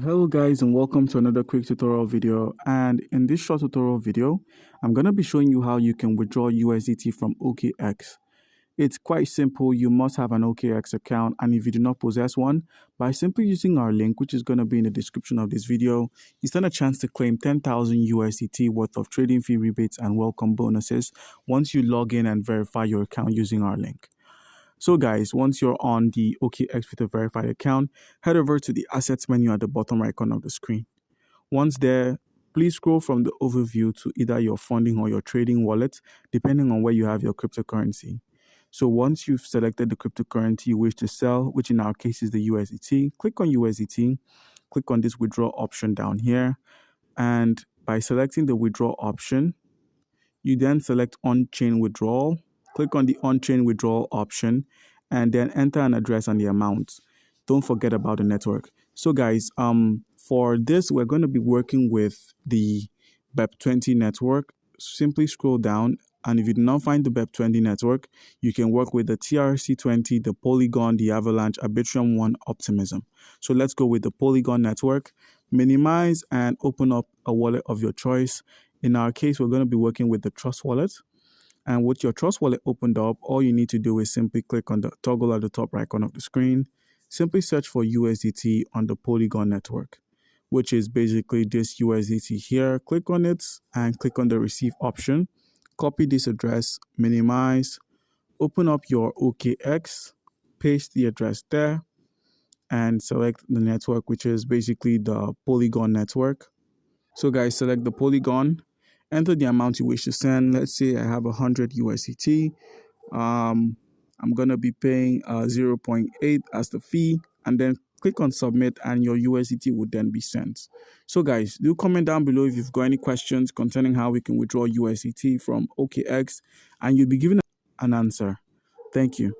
Hello guys, and welcome to another quick tutorial video. And in this short tutorial video, I'm going to be showing you how you can withdraw USDT from OKX. It's quite simple. You must have an OKX account, and if you do not possess one, by simply using our link, which is going to be in the description of this video, you stand a chance to claim 10,000 USDT worth of trading fee rebates and welcome bonuses once you log in and verify your account using our link. So guys, once you're on the OKX with a verified account, head over to the assets menu at the bottom right corner of the screen. Once there, please scroll from the overview to either your funding or your trading wallet, depending on where you have your cryptocurrency. So once you've selected the cryptocurrency you wish to sell, which in our case is the USDT, click on USDT, click on this withdraw option down here. And by selecting the withdraw option, you then select on-chain withdrawal. Click on the on-chain withdrawal option and then enter an address and the amount. Don't forget about the network. So guys, for this, we're going to be working with the BEP20 network. Simply scroll down, and if you do not find the BEP20 network, you can work with the TRC20, the Polygon, the Avalanche, Arbitrum One, Optimism. So let's go with the Polygon network. Minimize and open up a wallet of your choice. In our case, we're going to be working with the Trust Wallet. And with your Trust Wallet opened up, all you need to do is simply click on the toggle at the top right corner of the screen. Simply search for USDT on the Polygon network, which is basically this USDT here. Click on it and click on the receive option. Copy this address, minimize, open up your OKX, paste the address there, and select the network, which is basically the Polygon network. So guys, select the Polygon, enter the amount you wish to send. Let's say I have 100 USDT. I'm going to be paying 0.8 as the fee, and then click on submit and your USDT would then be sent. So guys, do comment down below if you've got any questions concerning how we can withdraw USDT from OKX, and you'll be given an answer. Thank you.